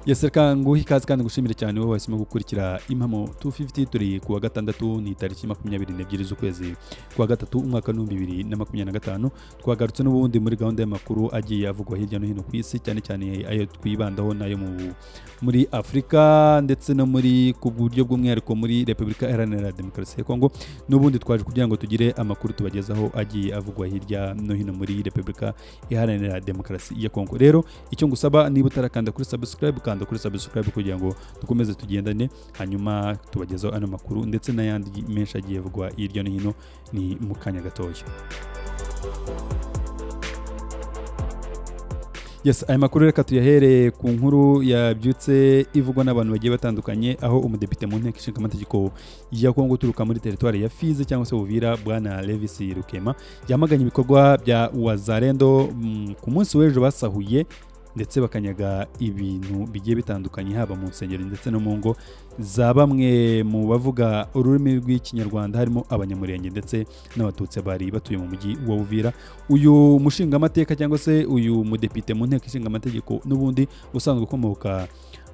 Yaserka nguhi kazi kandi gushimira cyane wowe wahisemo gukurikira impamo 250 turi kuwa gatandatu ni tariki 22 z'ukwezi kuwa gatatu umwaka 2025 twagarutse n'ubundi muri gahunda y'amakuru agiye avugwa hirya no hino ku isi cyane cyane ayo twibandaho nayo muri Afrika ndetse no muri ku buryo bw'umwihariko muri Repubulika Iharanira Demokarasi ya Kongo n'ubundi twaje kugira ngo tugire amakuru tubagezaho agiye avugwa hirya no hino muri Repubulika Iharanira Demokarasi ya Kongo. Rero icyo ngusaba niba utarakanda kuri subscribe kanda kuri subscribe kugira ngo dukomeze tugendane hanyuma tubagezaho ano makuru ndetse n'ayandi menshi agiye avugwa hirya no hino ni mu kanya gatoya. Yes, aya makuru reka tuyahere ku nkuru yabyutse ivugwa n'abantu bagiye batandukanye aho umudepite mu nteko ishinga amategeko ya Kongo turuka muri territoire ya Fizi cyangwa se Uvira bwana Depite Rukema yamaganye ibikorwa bya wazalendo ku munsi w'ejo basahuye ndetse bakanyaga ibintu bigiye bitandukanye haba mu nsengero ndetse no mu ngo za bamwe mu bavuga ururimi rw'ikinyarwanda harimo abanyamurenge ndetse n'abatutsi bari batuye mu mujyi wa Uvira. Uyu mushinga amateka cyangwa se uyu mudepite mu nteko ishinga amategeko n'ubundi usanzwe ukomoka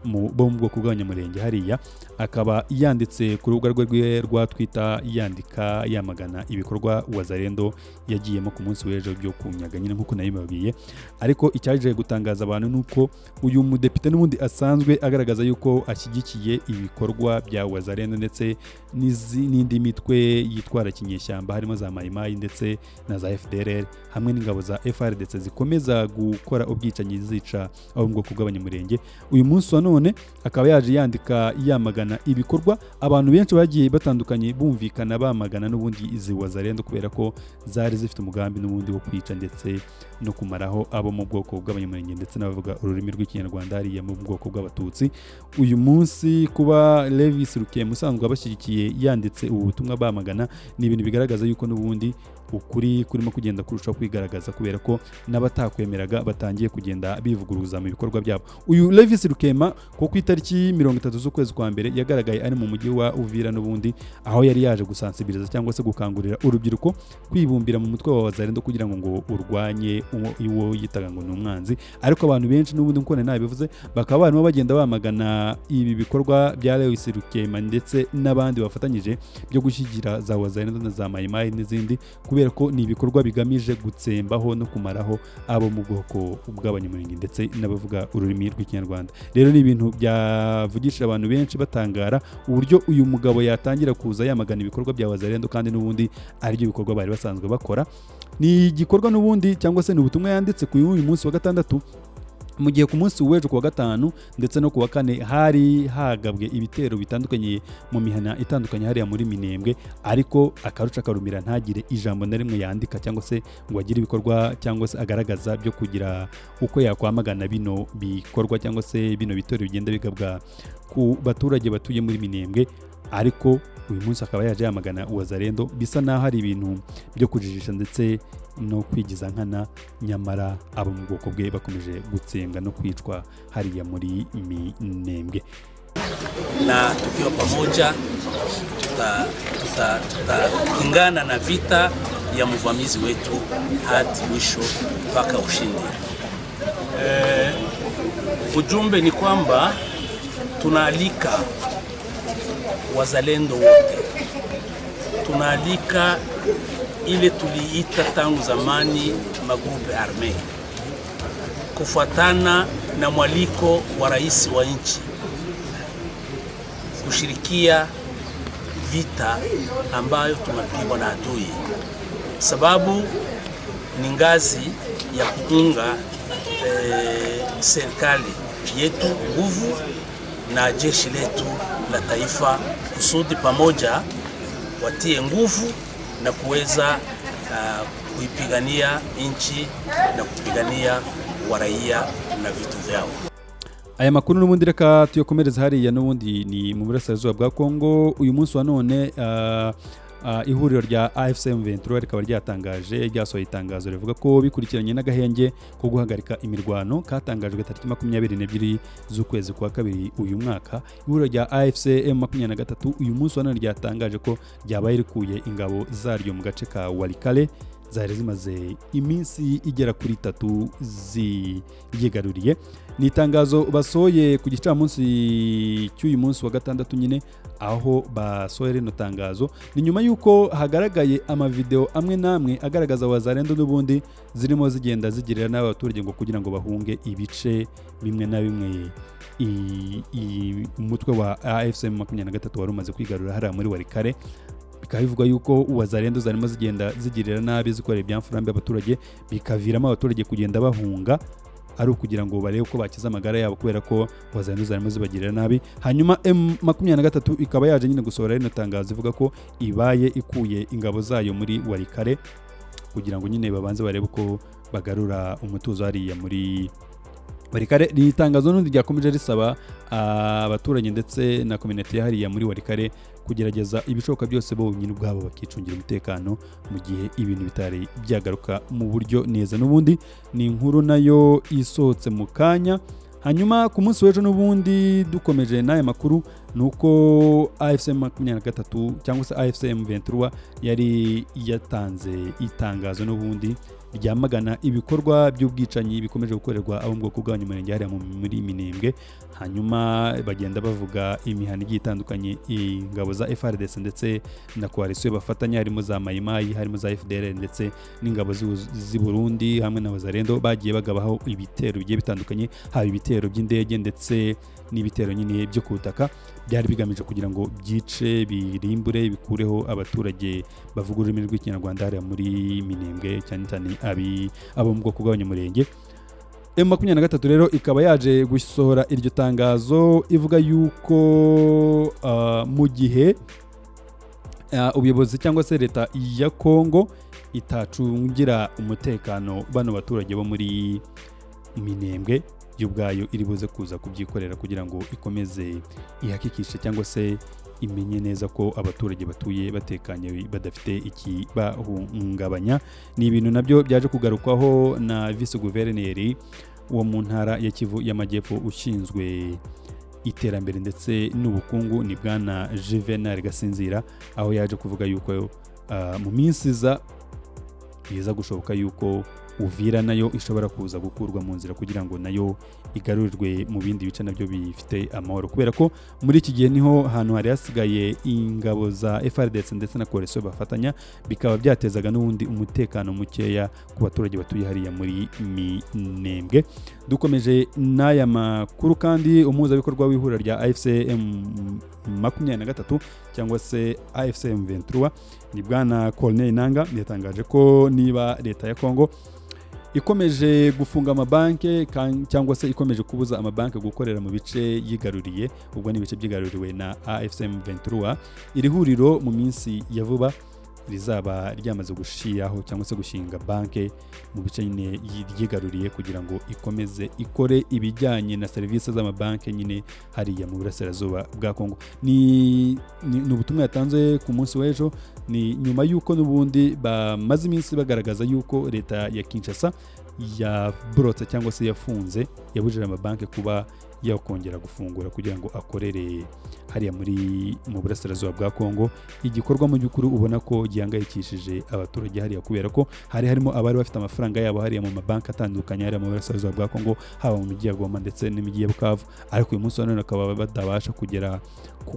mu bwoko bw'abanyamurenge hariya akaba yanditse ku rubuga rwe rwa Twitter yandika yamagana ibikorwa wazalendo yagiyemo ku munsi w'ejo byo kunyaga nyine nkuko nabibabwiye. Ariko icyaje gutangaza abantu nuko uyu mudepite n'ubundi asanzwe agaragaza yuko ashyigikiye ibikorwa bya wazalendo ndetse n'indi mitwe yitwara kinyeshyamba harimo za Mayimayi ndetse na za FDLR hamwe n'ingabo za FARDC zikomeza gukora ubwicanyi zica abo mu bwoko bw'abanyamurenge. Uyu munsi wa none akaba yaje yandika yamagana ibikorwa abantu benshi bagiye batandukanye bumvikana bamagana n'ubundi izi wazalendo kubera ko zari zifite umugambi n'ubundi wo kwica ndetse no kumaraho abo mu bwoko bw'abanyamurenge ndetse n'abavuga ururimi rw'ikinyarwanda hariya mu bwoko bw'abatutsi. Uyu munsi kuba Depite Rukema usanzwe abashyigikiye yanditse ubu butumwa bamagana ni ibintu bigaragaza yuko n'ubundi ukuri kurimo kugenda kurushaho kwigaragaza kubera ko n'abatakwemeraga batangiye kugenda bivuguruza mu bikorwa byabo. Uyu Depite Rukema ko ku itariki 30 z'ukwezi kwa mbere yagaragaye ari mu mujyi wa Uvira n'ubundi aho yari yaje gusansibiriza cyangwa se gukangurira urubyiruko kwibumbira mu mutwe wa wazalendo kugira ngo urwanye uwo yitaga ngo n'umwanzi. Ariko abantu benshi n'ubundi nko nabivuze bakaba barimo bagenda bamagana ibi bikorwa bya Depite Rukema ndetse n'abandi bafatanyije byo gushyigikira za wazalendo na za Mayimayi n'izindi kubera ko ni ibikorwa bigamije gutsembaho no kumaraho abo mu bwoko bw'abanyamurenge ndetse n'abavuga ururimi rw'ikinyarwanda. Rero ni ibintu byavugishije abantu benshi batangara uburyo uyu mugabo yatangira kuza yamagana ibikorwa bya wazalendo kandi n'ubundi ari byo bikorwa bari basanzwe bakora. Ni igikorwa n'ubundi cyangwa se ni ubutumwa yanditse ku uyu munsi wa gatandatu mu gihe ku munsi w'ejo kuwa gatanu ndetse no kuwa kane hari hagabwe ibitero bitandukanye mu mihana itandukanye hariya muri Minembwe, ariko akaruca karumira ntagire ijambo na rimwe yandika cyangwa se ngo agire ibikorwa cyangwa se agaragaza byo kugira uko yakwamagana bino bikorwa cyangwa se bino bitero bigenda bigabwa ku baturage batuye muri Minembwe. Ariko uyu munsi akaba yaje yamagana wazalendo bisa naho hari ibintu byo kujijisha ndetse no kwigiza nkana, nyamara abo mu bwoko bwe bakomeje gutsembwa no kwicwa hariya muri Minembwe. Na tukiwa pamoja tutapingana na vita ya mvamizi wetu hadi mwisho mpaka ushindi. Ujumbe ni kwamba tunaalika wazalendo wote, tunaalika ile tuliita tangu zamani magrupe arme, kufuatana na mwaliko wa rais wa nchi kushirikia vita ambayo tumepigwa na adui, sababu ni ngazi ya kuunga serikali yetu nguvu na jeshi letu la taifa kusudi pamoja watie nguvu na kuweza kuipigania nchi na kupigania waraia na vitu vyao. Aya makuru n'ubundi reka tuyakomereza hariya n'ubundi ni mu burasirazuba bwa Kongo. Uyu munsi wa none ihuriro rya AFC M23 rikaba ryatangaje ryasohoye itangazo rivuga ko bikurikiranye n'agahenge ko guhagarika imirwano katangajwe tariki 22 z'ukwezi kwa kabiri uyu mwaka. Ihuriro rya AFC M23 uyu munsi wa none ryatangaje ko ryabaye rikuye ingabo zaryo mu gace ka Walikale zari zimaze iminsi igera kuri 3 ziyigaruriye. Ni itangazo basohoye ku gicamunsi cy'uyu munsi wa gatandatu nyine, aho basohoye rino tangazo ni nyuma y'uko hagaragaye amavideo amwe n'amwe agaragaza wazalendo n'ubundi zirimo zigenda zigirira n'abaturage ngo kugira ngo bahunge ibice bimwe na bimwe umutwe wa AFC 23 wari umaze kwigarura hariya muri Walikale. Bikaba bivuga yuko wazalendo zarimo zigenda zigirira nabi zikorera ibyamfurambi abaturage, bikaviramo abaturage kugenda bahunga ari ukugira ngo barebe uko bakiza amagara yabo, kubera ko wazalendo zarimo zibagirira nabi. Hanyuma M23 ikaba yaje nyine gusohora rino tangazo ivuga ko ibaye ikuye ingabo zayo muri Walikale kugira ngo nyine babanze barebe uko bagarura umutuzo hariya muri Walikale. Ni itangazo n'undi ryakomeje risaba abaturage ndetse na community hariya muri Walikale kugerageza ibishoboka byose bo nyine ubwabo bakicungira umutekano mu gihe ibintu bitari byagaruka mu buryo neza. N'ubundi ni inkuru nayo isohotse mu kanya. Hanyuma ku munsi w'ejo n'ubundi dukomeje n'aya makuru nuko AFC 23 cyangwa se AFC M23 yari yatanze itangazo n'ubundi ryamagana ibikorwa by'ubwicanyi bikomeje gukorerwa abo mu bwoko bw'abanyamurenge hariya muri Minembwe. Hanyuma bagenda bavuga imihana igiye itandukanye ingabo za FARDC ndetse na coalition bafatanya, harimo za Mayimayi, harimo za FDL ndetse n'ingabo z'i Burundi hamwe na wazalendo bagiye bagabaho ibitero bigiye bitandukanye, haba ibitero by'indege ndetse n'ibitero nyine byo kutaka, byari bigamije kugira ngo byice birimbure bikureho abaturage bavuga ururimi rw'ikinyarwanda hariya muri Minembwe, cyane cyane abo mu bwoko bw'abanyamurenge. M23 rero ikaba yaje gusohora iryo tangazo ivuga yuko mu gihe ubuyobozi cyangwa se leta ya Kongo itacungira umutekano bano baturage bo muri Minembwe, y'ubwayo iri buze kuza kubyikorera kugira ngo ikomeze ihakikishe cyangwa se imenye neza ko abaturage batuye batekanye badafite ikibahungabanya. Ni ibintu nabyo byaje kugarukwaho na vice guverineri wo mu ntara ya Kivu y'Amajyepfo ushinzwe iterambere ndetse n'ubukungu, ni bwana Juvenal Gasinzira, aho yaje kuvuga yuko mu minsi biza gushoboka yuko Uvira nayo ishobora kuza gukurwa mu nzira kugira ngo nayo igarurirwe mu bindi bice nabyo bifite amahoro, kubera ko muri iki gihe niho hantu hari hasigaye ingabo za FARDC ndetse na coalition bafatanya, bikaba byatezaga n'ubundi umutekano mukeya ku baturage batuye hariya muri Minembwe. Dukomeje n'aya makuru kandi umuhuzabikorwa w'ihuriro rya AFC M23 cyangwa se AFC M23 ni bwana Colonel Nanga yatangaje ko niba leta ya Kongo ikomeje gufunga amabanke cyangwa se ikomeje kubuza amabanke gukorera mu bice yigaruriye, ubwo ni ibice byigaruriwe na AFC M23, iri huriro mu minsi ya vuba rizaba ryamaze gushiraho cyangwa se gushinga banke mu bice nyine yigaruriye kugira ngo ikomeze ikore ibijyanye na serivisi z'amabanke nyine hariya mu burasirazuba bwa Kongo. Ni ubutumwa yatanze ku munsi w'ejo, ni nyuma y'uko n'ubundi bamaze iminsi bagaragaza y'uko leta ya Kinshasa yabrotse cyangwa se yafunze, yabujije amabanke kuba yakongera gufungura kugira ngo akorere hariya mu burasirazuba bwa Kongo. Igikorwa mu by'ukuri ubona ko gihangayikishije abaturage hariya, kubera ko harimo abari bafite amafaranga yabo hariya mu mabanki atandukanye hariya mu burasirazuba bwa Kongo, haba mu mijyi ya Goma ndetse n'imijyi ya Bukavu, ariko uyu munsi none akaba batabasha kugera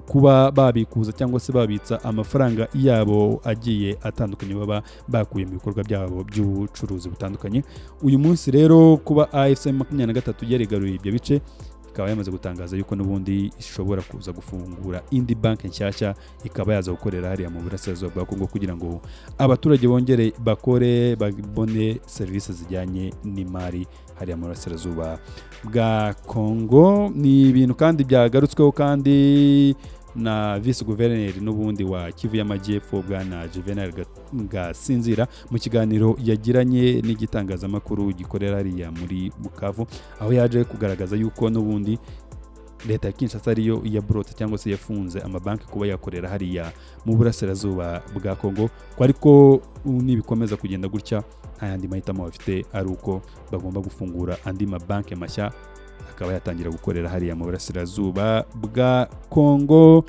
kuba babikuza cyangwa se babitsa amafaranga yabo agiye atandukanye baba bakuye mu bikorwa byabo by'ubucuruzi butandukanye. Uyu munsi rero kuba AFC 23 yarigaruye ibyo bice, ikaba yamaze gutangaza yuko n'ubundi ishobora kuza gufungura indi banki nshyashya ikaba yaza gukorera hariya mu burasirazuba bwa Kongo kugira ngo abaturage bongere bakore babone serivisi zijyanye n'imari hariya mu burasirazuba bwa Kongo. Ni ibintu kandi byagarutsweho kandi na vice guverineri n'ubundi wa Kivu y'Amajyepfo bwana Juvenal Gasinzira mu kiganiro yagiranye n'igitangazamakuru gikorera hariya muri Bukavu, aho yaje kugaragaza yuko n'ubundi leta ya Kinshasa ariyo yabrotse cyangwa se yafunze amabanki kuba yakorera hariya mu burasirazuba bwa Kongo, ko ariko nibikomeza kugenda gutya nta yandi mahitamo bafite ari uko bagomba gufungura andi mabanki mashya akaba yatangira gukorera hariya mu burasirazuba bwa Kongo.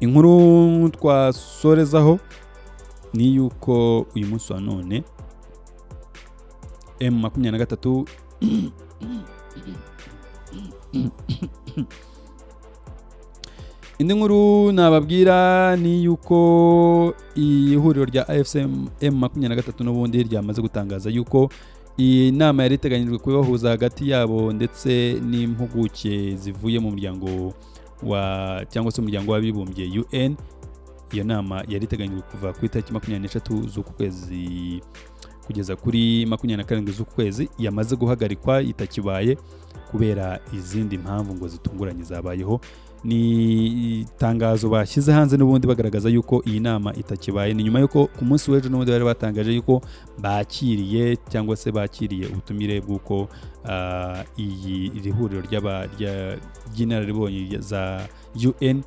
Inkuru twasorezaho ni yuko uyu munsi wa none M23 indi nkuru nababwira ni yuko ihuriro rya AFC M23 n'ubundi ryamaze gutangaza yuko iyi nama yari iteganyijwe kubahuza hagati yabo ndetse n'impuguke zivuye mu muryango cyangwa se umuryango w'abibumbye UN. Iyo nama yari iteganyijwe kuva ku itariki 23 z'uku kwezi kugeza kuri 27 z'uku kwezi, yamaze guhagarikwa itakibaye kubera izindi mpamvu ngo zitunguranye zabayeho. Ni tangazo bashyize hanze n'ubundi bagaragaza yuko iyi nama itakibaye. Ni nyuma yuko ku munsi w'ejo n'ubundi bari batangaje yuko bakiriye cyangwa se bakiriye ubutumire bw'uko iri huriro ry'inararibonye za UN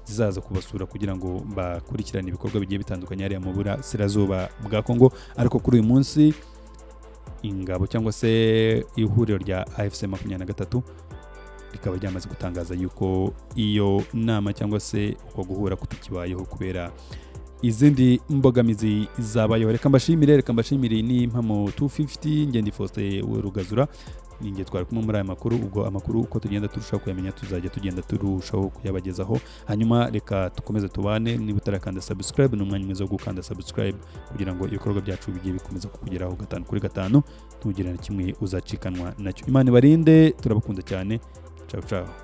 zizaza kubasura kugira ngo bakurikirane ibikorwa bigiye bitandukanye hariya mu burasirazuba bwa Kongo. Ariko kuri uyu munsi ingabo cyangwa se ihuriro rya AFC 23 rikaba ryamaze gutangaza yuko iyo nama cyangwa se uko guhura kutakibayeho kubera izindi mbogamizi zabayeho. Reka mbashimire ni Impamo 250 ngende Faustin Rugazura ninge twari kumwe muri aya makuru. Ubwo amakuru uko tugenda turushaho kuyamenya tuzajya tugenda turushaho kuyabagezaho. Hanyuma reka tukomeze tubane. Niba utarakanda subscribe ni umwanya mwiza wo gukanda subscribe kugira ngo ibikorwa byacu bigiye bikomeza kukugeraho 5 kuri 5 ntugire na kimwe uzacikanwa nacyo. Imana ibarinde, turabakunda cyane. Ciao ciao.